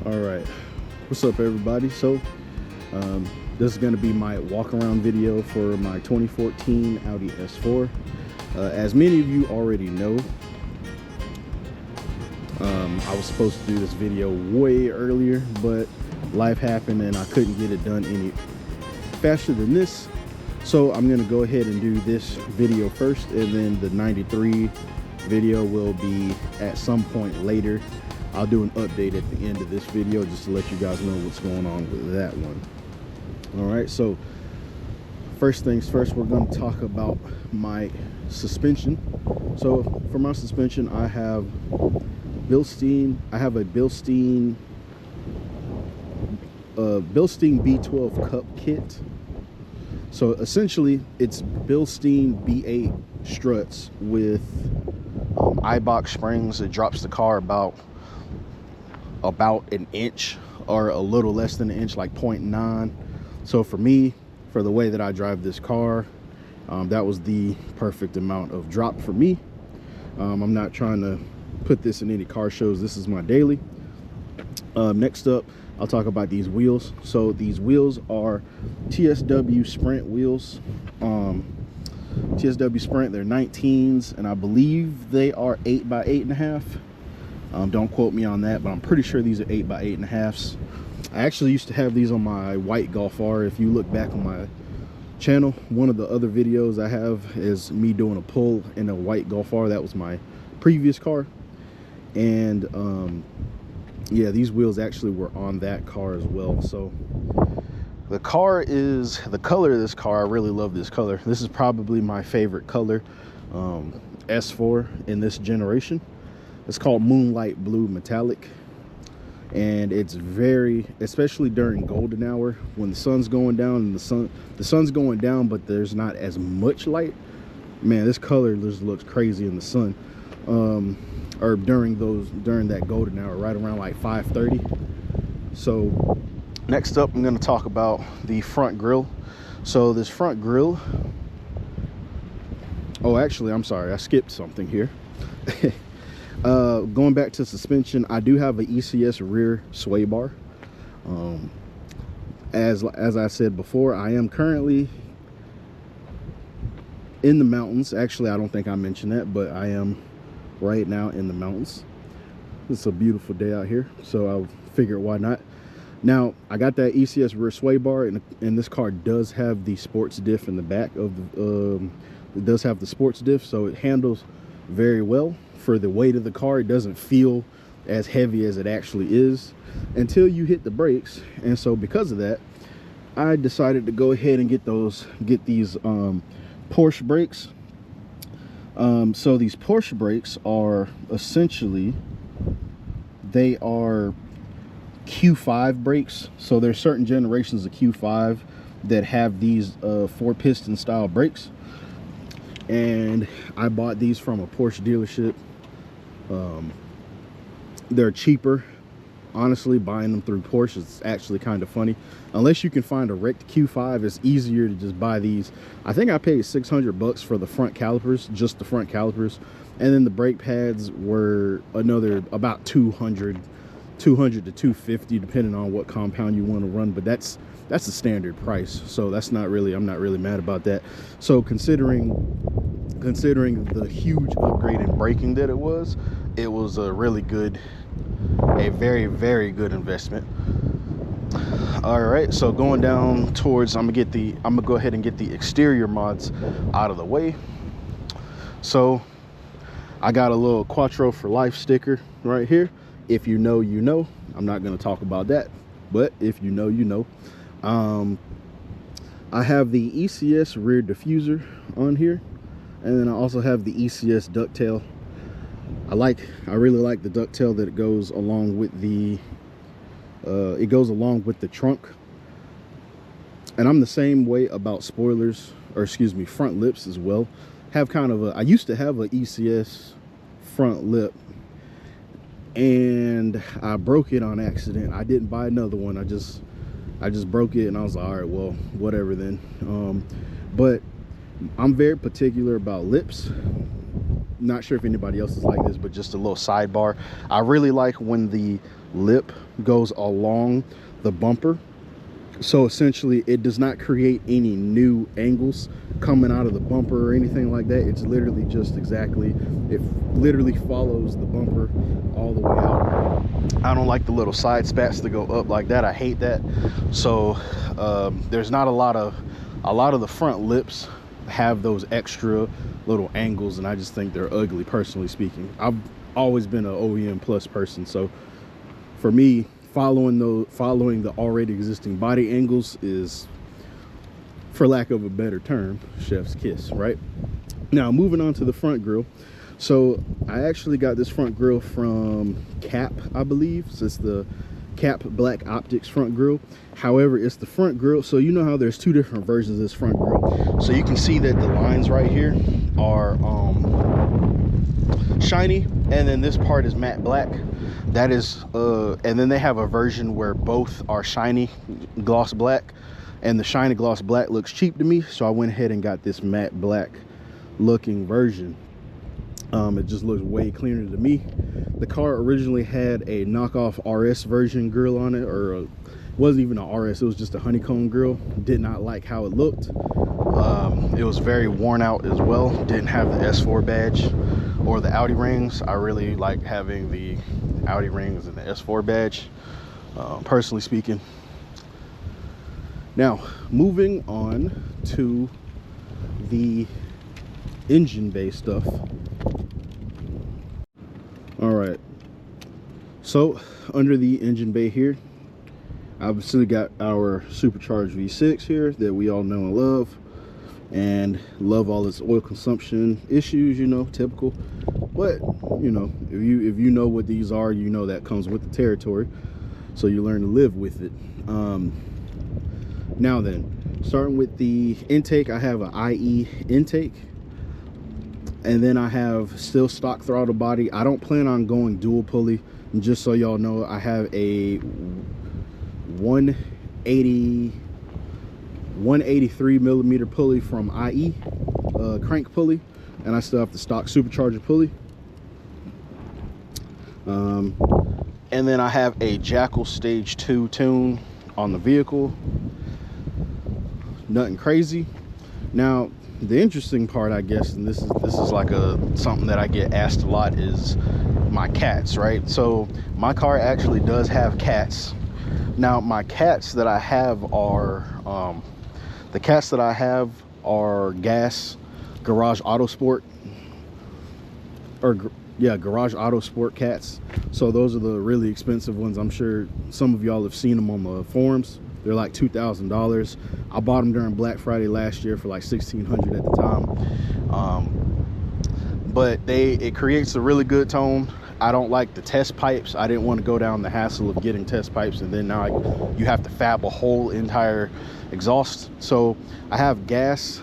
All right, what's up everybody? So this is going to be my walk around video for my 2014 Audi S4. As many of you already know, I was supposed to do this video way earlier, but life happened and I couldn't get it done any faster than this. So I'm going to go ahead and do this video first, and then the 93 video will be at some point later. I'll do an update at the end of this video just to let you guys know what's going on with that one. All right, so first things first, we're going to talk about my suspension. So for my suspension, I have a Bilstein B8.5 cup kit. So essentially it's Bilstein B8 struts with Eibach springs. It drops the car about an inch or a little less than an inch, like 0.9. So for me, for the way that I drive this car, that was the perfect amount of drop for me. I'm not trying to put this in any car shows. This is my daily. Next up, I'll talk about these wheels. So these wheels are TSW Sprint wheels. TSW Sprint, they're 19s, and I believe they are 8x8.5. Don't quote me on that, but I'm pretty sure these are 8x8.5s. I actually used to have these on my white Golf R. If you look back on my channel, one of the other videos I have is me doing a pull in a white Golf R. That was my previous car. And yeah, these wheels actually were on that car as well. So the color of this car, I really love this color. This is probably my favorite color, S4 in this generation. It's called Moonlight Blue Metallic, and it's very, especially during golden hour when the sun's going down, and the sun's going down, but there's not as much light. Man, this color just looks crazy in the sun, or during that golden hour, right around like 5:30. So next up, I'm going to talk about the front grille. So this front grille, oh, actually, I'm sorry, I skipped something here. Going back to suspension, I do have an ECS rear sway bar. As I said before, I am currently in the mountains. Actually, I don't think I mentioned that, but I am right now in the mountains. It's a beautiful day out here, so I figured why not. Now, I got that ECS rear sway bar, and this car does have the sports diff in the back of the, it does have the sports diff, so it handles very well. For the weight of the car, it doesn't feel as heavy as it actually is until you hit the brakes. And so because of that, I decided to go ahead and get these Porsche brakes. So these Porsche brakes are essentially, they are Q5 brakes. So there's certain generations of Q5 that have these 4-piston style brakes, and I bought these from a Porsche dealership. They're cheaper, honestly. Buying them through Porsche is actually kind of funny. Unless you can find a wrecked Q5, it's easier to just buy these. I think I paid $600 for the front calipers, just the front calipers, and then the brake pads were another about 200 to 250, depending on what compound you want to run. But that's a standard price, so that's not really, I'm not really mad about that. So considering the huge upgrade in braking that it was a really good, a very, very good investment. All right, so going down towards, I'm gonna go ahead and get the exterior mods out of the way. So I got a little Quattro for Life sticker right here. If you know, you know. I'm not going to talk about that, but if you know, you know. I have the ECS rear diffuser on here, and then I also have the ECS ducktail. I really like the ducktail that it goes along with the trunk. And I'm the same way about spoilers, or excuse me, front lips as well. I used to have an ECS front lip, and I broke it on accident. I didn't buy another one. I just broke it, and I was like, all right, well, whatever then. But I'm very particular about lips. not sure if anybody else is like this, but just a little sidebar. I really like when the lip goes along the bumper. So essentially it does not create any new angles coming out of the bumper or anything like that. It's literally just exactly, it literally follows the bumper all the way out. I don't like the little side spats to go up like that. I hate that. So there's not a lot of the front lips have those extra little angles, and I just think they're ugly, personally speaking. I've always been an OEM plus person, so for me, following the already existing body angles is, for lack of a better term, chef's kiss, right? Now moving on to the front grille. So I actually got this front grille from Cap, I believe. So it's the Cap Black Optics front grille. However, it's the front grille, so you know how there's two different versions of this front grille. So you can see that the lines right here are shiny, and then this part is matte black. That is and then they have a version where both are shiny gloss black, and the shiny gloss black looks cheap to me, so I went ahead and got this matte black looking version. It just looks way cleaner to me. The car originally had a knockoff RS version grille on it, or it wasn't even a RS, it was just a honeycomb grille. Did not like how it looked. It was very worn out as well. Didn't have the S4 badge or the Audi rings. I really like having the Audi rings and the S4 badge, personally speaking. Now moving on to the engine bay stuff. All right, so under the engine bay here, obviously got our supercharged V6 here that we all know and love all its oil consumption issues, you know, typical. But you know, if you know what these are, you know that comes with the territory, so you learn to live with it. Now then, starting with the intake, I have an IE intake, and then I have still stock throttle body. I don't plan on going dual pulley, and just so y'all know, I have a 183 millimeter pulley from IE, crank pulley, and I still have the stock supercharger pulley. And then I have a Jackal Stage 2 tune on the vehicle. Nothing crazy. Now the interesting part, I guess, and this is like something that I get asked a lot, is my cats, right? So my car actually does have cats. Now my cats that I have are gas Garage Auto Sport, or yeah, Garage Auto Sport cats. So those are the really expensive ones. I'm sure some of y'all have seen them on the forums. They're like $2,000. I bought them during Black Friday last year for like $1,600 at the time. But it creates a really good tone. I don't like the test pipes. I didn't want to go down the hassle of getting test pipes, and then now you have to fab a whole entire exhaust. So I have gas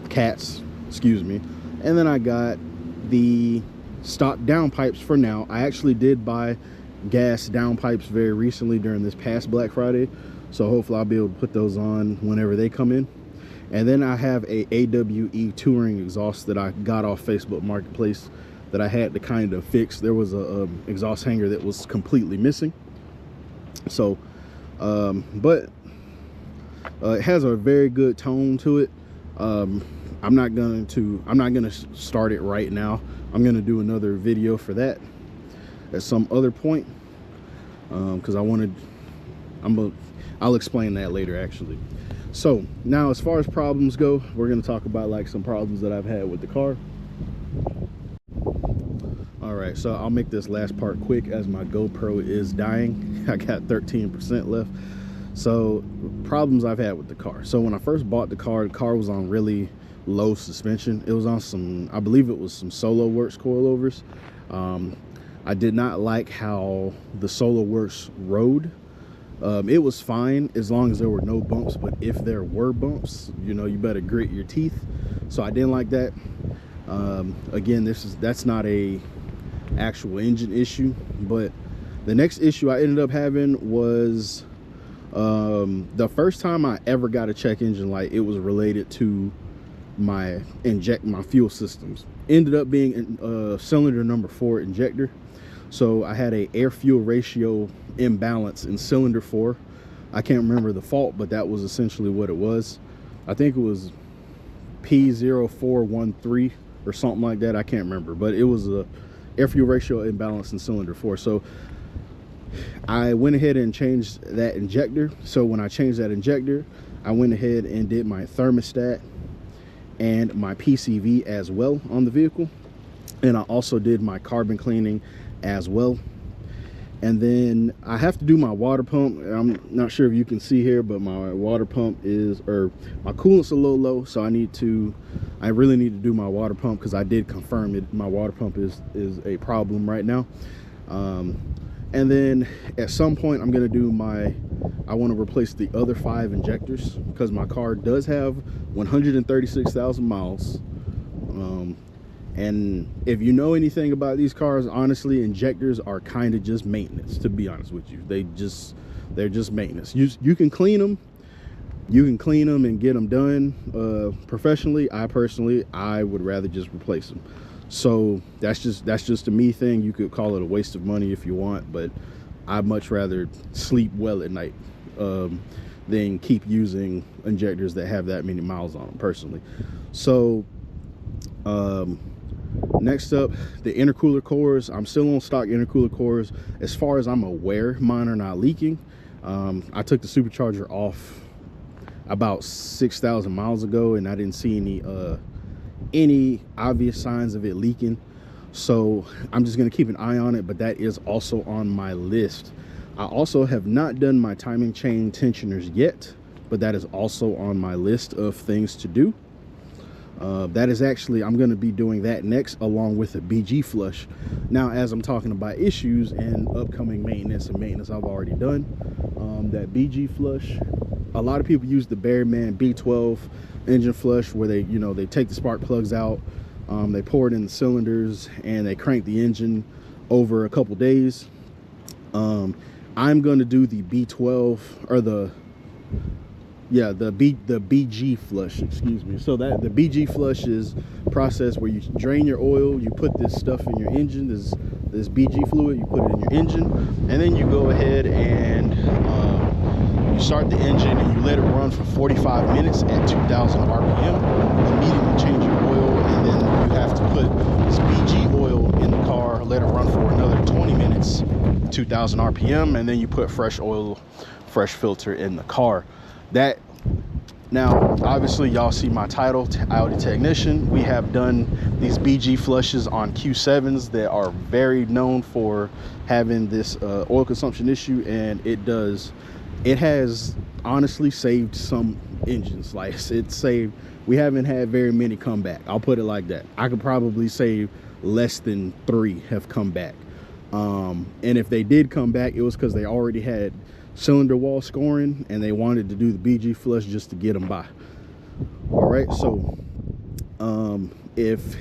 cats, excuse me, and then I got the stock downpipes for now. I actually did buy gas downpipes very recently during this past Black Friday, so hopefully I'll be able to put those on whenever they come in. And then I have a AWE touring exhaust that I got off Facebook Marketplace that I had to kind of fix. There was a exhaust hanger that was completely missing. So but it has a very good tone to it. I'm not gonna start it right now. I'm gonna do another video for that at some other point, because I'll explain that later actually. So now, as far as problems go, we're going to talk about like some problems that I've had with the car. All right, so I'll make this last part quick as my GoPro is dying. I got 13% left. So problems I've had with the car. So when I first bought the car was on really low suspension. It was on some, I believe it was some Solo Works coilovers. I did not like how the Solo Works rode. It was fine as long as there were no bumps, but if there were bumps, you know, you better grit your teeth. So I didn't like that. Again, that's not a actual engine issue, but the next issue I ended up having was the first time I ever got a check engine light, it was related to my fuel systems. Ended up being cylinder number 4 injector. So I had a air fuel ratio imbalance in cylinder 4. I can't remember the fault, but that was essentially what it was. I think it was P0413 or something like that. I can't remember, but it was a air fuel ratio imbalance in cylinder 4. So I went ahead and changed that injector. So when I changed that injector, I went ahead and did my thermostat and my PCV as well on the vehicle, and I also did my carbon cleaning as well. And then I have to do my water pump. I'm not sure if you can see here, but my water pump is, or my coolant's a little low, so I really need to do my water pump, because I did confirm it. My water pump is a problem right now. And then at some point I'm going to do I want to replace the other 5 injectors, because my car does have 136,000 miles. And if you know anything about these cars, honestly, injectors are kind of just maintenance, to be honest with you. They're just maintenance. You can clean them. You can clean them and get them done professionally. I would rather just replace them. So that's just a me thing. You could call it a waste of money if you want, but I'd much rather sleep well at night than keep using injectors that have that many miles on them personally. So next up, the intercooler cores. I'm still on stock intercooler cores. As far as I'm aware, mine are not leaking. I took the supercharger off about 6,000 miles ago, and I didn't see any obvious signs of it leaking. So I'm just going to keep an eye on it, but that is also on my list. I also have not done my timing chain tensioners yet, but that is also on my list of things to do. That is actually, I'm going to be doing that next, along with a BG flush. Now, as I'm talking about issues and upcoming maintenance and maintenance I've already done, that BG flush, a lot of people use the Berryman B12 engine flush, where they take the spark plugs out, they pour it in the cylinders, and they crank the engine over a couple days. I'm going to do the B12, or the BG flush, excuse me. So that the BG flush is a process where you drain your oil, you put this stuff in your engine, this BG fluid, you put it in your engine, and then you go ahead and you start the engine and you let it run for 45 minutes at 2,000 RPM. Immediately change your oil, and then you have to put this BG oil in the car, let it run for another 20 minutes, 2,000 RPM, and then you put fresh oil, fresh filter in the car. Now, obviously, y'all see my title, Audi Technician. We have done these BG flushes on Q7s that are very known for having this oil consumption issue, and it has honestly saved some engines. Like, we haven't had very many come back. I'll put it like that. I could probably say less than 3 have come back. And if they did come back, it was because they already had cylinder wall scoring and they wanted to do the BG flush just to get them by. All right, so if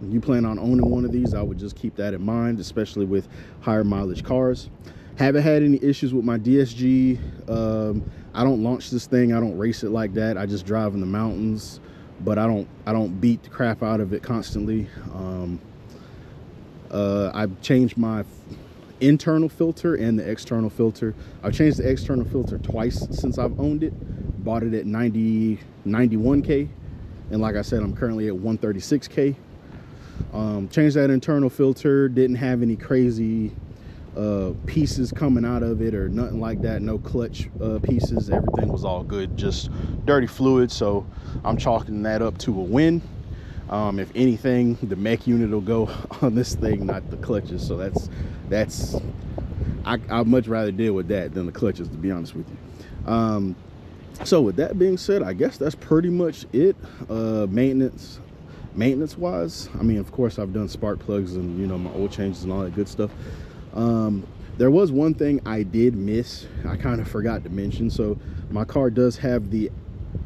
you plan on owning one of these, I would just keep that in mind, especially with higher mileage cars. Haven't had any issues with my DSG. I don't launch this thing, I don't race it like that. I just drive in the mountains, but I don't beat the crap out of it constantly. I've changed my internal filter and the external filter. I've changed the external filter twice since I've owned it. Bought it at 91K, and like I said, I'm currently at 136K. Changed that internal filter, didn't have any crazy pieces coming out of it or nothing like that. No clutch pieces. Everything was all good, just dirty fluid. So I'm chalking that up to a win. If anything, the mech unit will go on this thing, not the clutches. So I'd much rather deal with that than the clutches, to be honest with you. So with that being said, I guess that's pretty much it. Maintenance wise, I mean, of course, I've done spark plugs and my oil changes and all that good stuff. There was one thing I did miss. I kind of forgot to mention. So my car does have the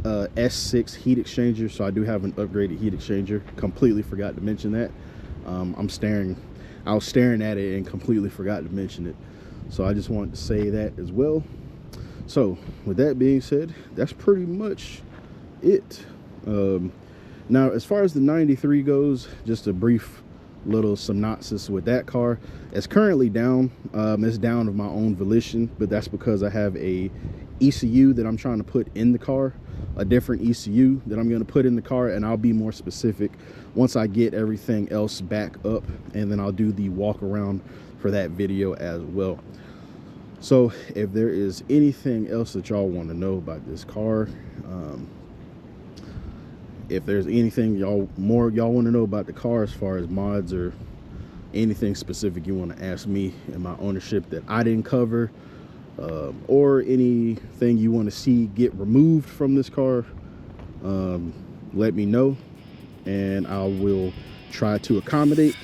S6 heat exchanger, so I do have an upgraded heat exchanger. Completely forgot to mention that. I was staring at it and completely forgot to mention it, so I just wanted to say that as well. So with that being said, that's pretty much it. Now, as far as the 93 goes, just a brief little synopsis with that car. It's currently down. It's down of my own volition, but that's because I have a ECU that I'm trying to put in the car, a different ECU that I'm going to put in the car, and I'll be more specific once I get everything else back up, and then I'll do the walk around for that video as well. So if there is anything else that y'all want to know about this car, if there's anything y'all want to know about the car as far as mods or anything specific you want to ask me in my ownership that I didn't cover, or anything you want to see get removed from this car, let me know and I will try to accommodate.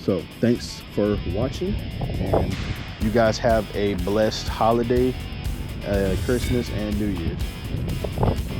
So thanks for watching, and you guys have a blessed holiday, Christmas and New Year's.